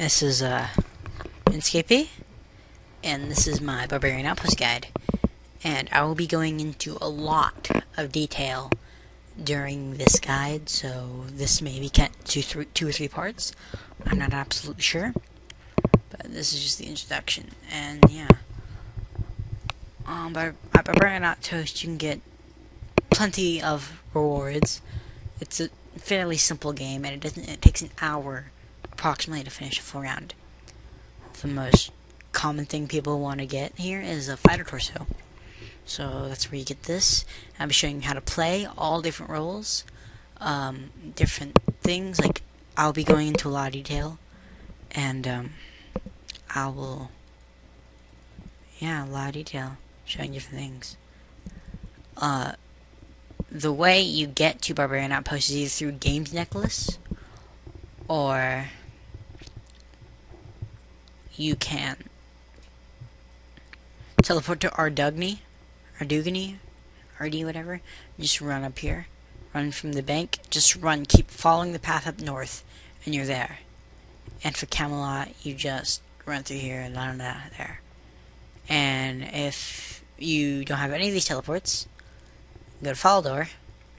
This is Inscapey, and this is my Barbarian Outpost guide, and I will be going into a lot of detail during this guide, so this may be cut to two or three parts. I'm not absolutely sure, but this is just the introduction, and yeah. At Barbarian Outpost you can get plenty of rewards. It's a fairly simple game, and it takes an hour approximately to finish a full round. The most common thing people want to get here is a fighter torso. So that's where you get this. I'll be showing you how to play all different roles, different things. Like, I'll be going into a lot of detail, and I will, a lot of detail, showing different things. The way you get to Barbarian Outpost is either through Games Necklace, or you can teleport to Ardugny, RD, whatever. Just run up here, run from the bank, just run, keep following the path up north, and you're there. And for Camelot, you just run through here and run out of there. And if you don't have any of these teleports, go to Follow Door,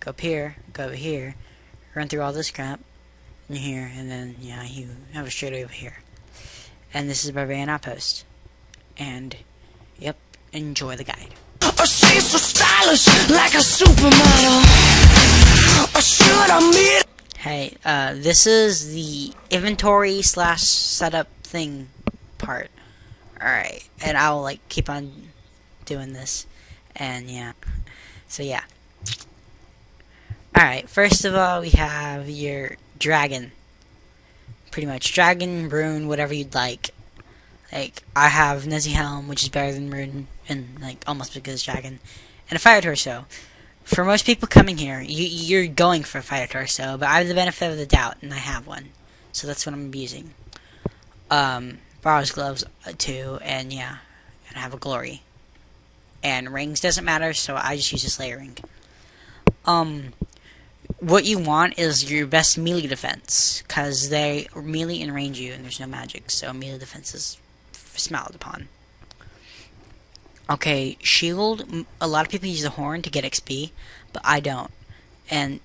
go up here, go over here, run through all this crap, and here, and then, yeah, you have a straight over here. And this is Barbarian Outpost. And, yep, enjoy the guide. Oh, she's so stylish, like a supermodel. Oh, should I meet? Hey, this is the inventory / setup thing part. Alright, and I'll, like, keep on doing this. And, yeah. So, yeah. Alright, first of all, we have your dragon. Pretty much. Dragon, rune, whatever you'd like. Like, I have Nezi Helm, which is better than rune, and, like, almost as good as dragon. And a fire torso. For most people coming here, you're going for a fire torso, but I have the benefit of the doubt, and I have one. So that's what I'm going to be using. Borrow's gloves, too, and, yeah. And I have a glory. And rings doesn't matter, so I just use a Slayer ring. What you want is your best melee defense, because they melee and range you, and there's no magic, so melee defense is smiled upon. Okay, shield, a lot of people use the horn to get XP, but I don't. And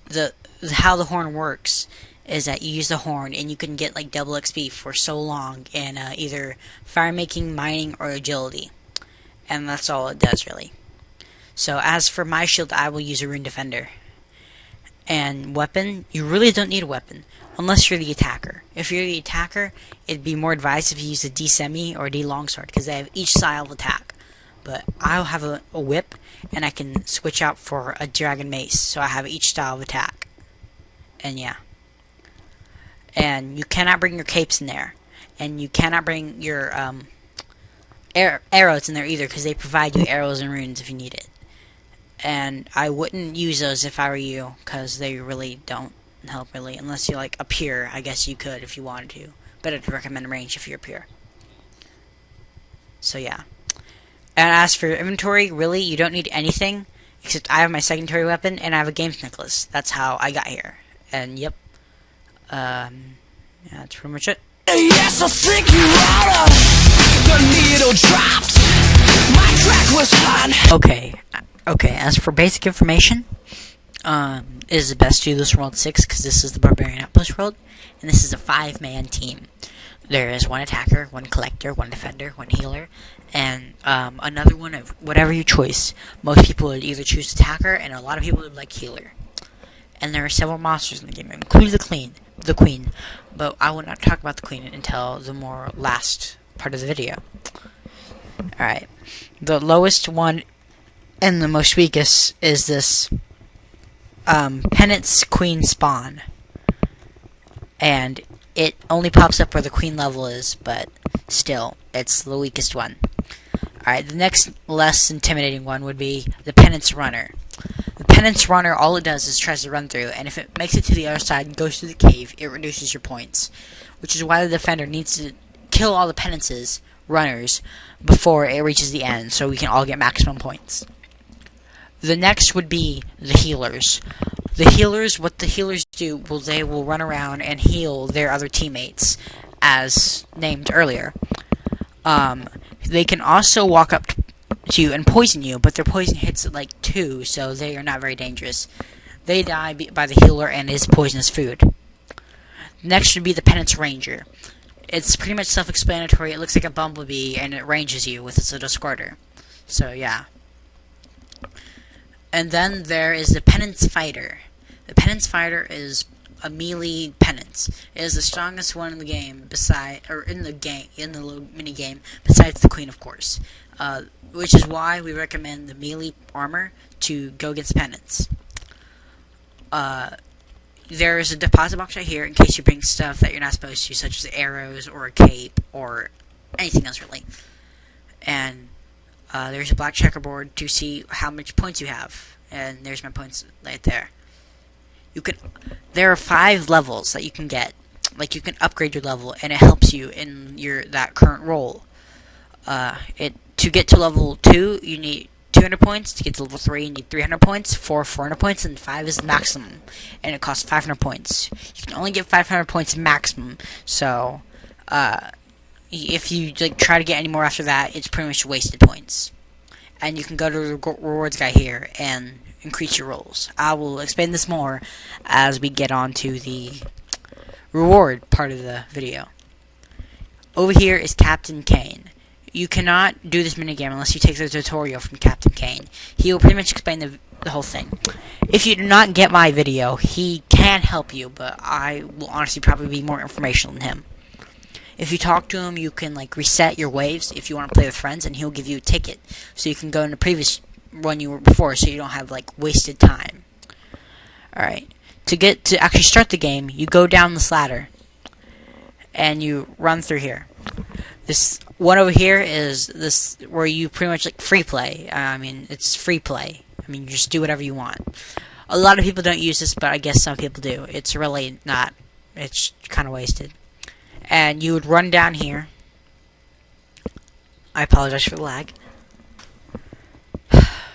how the horn works is that you use the horn, and you can get like double XP for so long in either fire making, mining, or agility. And that's all it does, really. So as for my shield, I will use a rune defender. And weapon, you really don't need a weapon unless you're the attacker. If you're the attacker, it'd be more advised if you use a D semi or a D longsword, because they have each style of attack. But I'll have a whip, and I can switch out for a dragon mace, so I have each style of attack. And yeah. And you cannot bring your capes in there, and you cannot bring your arrows in there either, because they provide you arrows and runes if you need it. And I wouldn't use those if I were you, because they really don't help really, unless you're like up here. I guess you could if you wanted to, but I'd recommend range if you're up here. So yeah. And as for your inventory, really you don't need anything, except I have my secondary weapon and I have a games necklace. That's how I got here. And yep, yeah, that's pretty much it. Yes, I think you oughta. The needle dropped. My track was fun. Okay, as for basic information, it is best to do this World 6, because this is the Barbarian Outpost world, and this is a 5-man team. There is one attacker, one collector, one defender, one healer, and another one of whatever your choice. Most people would either choose attacker, and a lot of people would like healer. And there are several monsters in the game, including the queen, but I will not talk about the queen until the more last part of the video. Alright, the lowest one and the most weakest is this Penance Queen spawn. And it only pops up where the queen level is, but still, it's the weakest one. Alright, the next less intimidating one would be the Penance Runner. The Penance Runner, all it does is tries to run through, and if it makes it to the other side and goes through the cave, it reduces your points. Which is why the defender needs to kill all the penances, runners, before it reaches the end, so we can all get maximum points. The next would be the healers. The healers, what the healers do, they will run around and heal their other teammates as named earlier. They can also walk up to you and poison you, but their poison hits at like 2, so they are not very dangerous. They die by the healer and is poisonous food. Next should be the Penance Ranger. It's pretty much self-explanatory. It looks like a bumblebee, and it ranges you with its little squirter. So, yeah. And then there is the Penance Fighter. The Penance Fighter is a melee penance. It is the strongest one in the game, in the little mini game, besides the Queen, of course. Which is why we recommend the melee armor to go against penance. There is a deposit box right here in case you bring stuff that you're not supposed to, such as arrows or a cape or anything else really. And there's a black checkerboard to see how much points you have. And there's my points right there. There are 5 levels that you can get. Like, you can upgrade your level, and it helps you in that current role. To get to level 2, you need 200 points. To get to level 3, you need 300 points. 4, 400 points, and 5 is the maximum. And it costs 500 points. You can only get 500 points maximum. So, if you try to get any more after that, it's pretty much wasted points. And you can go to the rewards guy here and increase your rolls. I will explain this more as we get on to the reward part of the video. Over here is Captain Kane. You cannot do this minigame unless you take the tutorial from Captain Kane. He will pretty much explain the whole thing. If you do not get my video, he can help you, but I will honestly probably be more informational than him. If you talk to him, you can reset your waves if you want to play with friends, and he'll give you a ticket, so you can go in the previous one you were before, so you don't have wasted time. Alright, to actually start the game, you go down this ladder and you run through here. This one over here is this where you pretty much free play. I mean, it's free play. I mean, you just do whatever you want. A lot of people don't use this, but I guess some people do. It's really not. It's kind of wasted. And you would run down here. I apologize for the lag.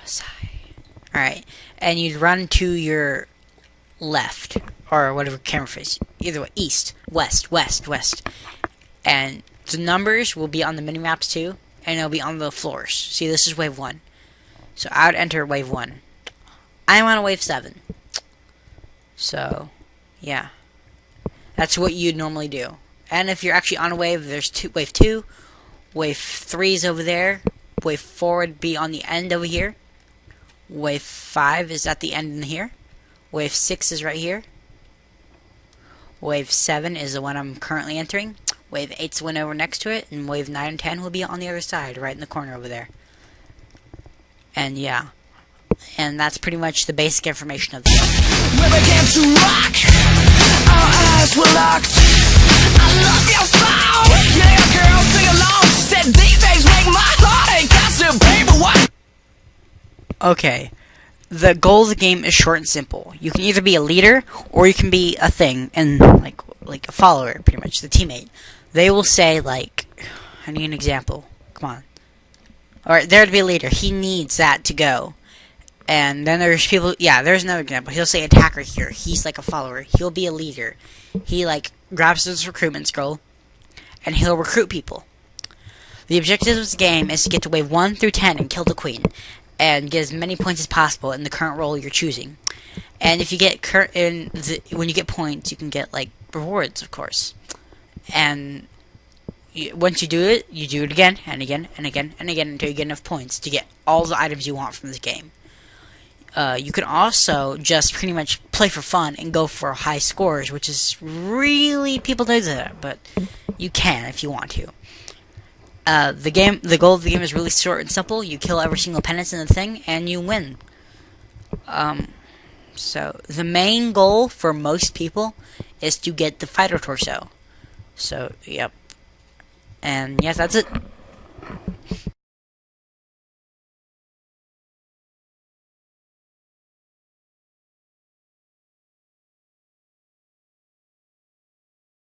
Sigh. Alright, and you'd run to your left, or whatever camera face. Either way, east, west, west, west. And the numbers will be on the mini-maps too, and it'll be on the floors. See, this is wave 1. So I would enter wave 1. I'm on a wave 7. So, yeah. That's what you'd normally do. And if you're actually on a wave, there's wave 2, wave 3 is over there, wave 4 would be on the end over here, wave 5 is at the end in here, wave 6 is right here, wave 7 is the one I'm currently entering, wave 8's the one over next to it, and wave 9 and 10 will be on the other side, right in the corner over there. And yeah. And that's pretty much the basic information of the game. We began to rock, our eyes were locked. I love your sound. Yeah, girl, sing along. She said these days make my heart ache. I said, baby, what? Okay. The goal of the game is short and simple. You can either be a leader or you can be a thing and like a follower, pretty much, the teammate. They will say I need an example. Come on. Alright, there to be a leader. He needs that to go. And then there's people, yeah, there's another example. He'll say attacker here. He's like a follower. He'll be a leader. He grabs his recruitment scroll and he'll recruit people. The objective of this game is to get to wave 1 through 10 and kill the queen and get as many points as possible in the current role you're choosing. And if you get when you get points, you can get rewards, of course. And once you do it again and again and again and again until you get enough points to get all the items you want from this game. You can also just pretty much play for fun and go for high scores, which is really, people do that, but you can if you want to. The goal of the game is really short and simple. You kill every single penance in the thing, and you win. So the main goal for most people is to get the fighter torso. So, yep. And yes, that's it.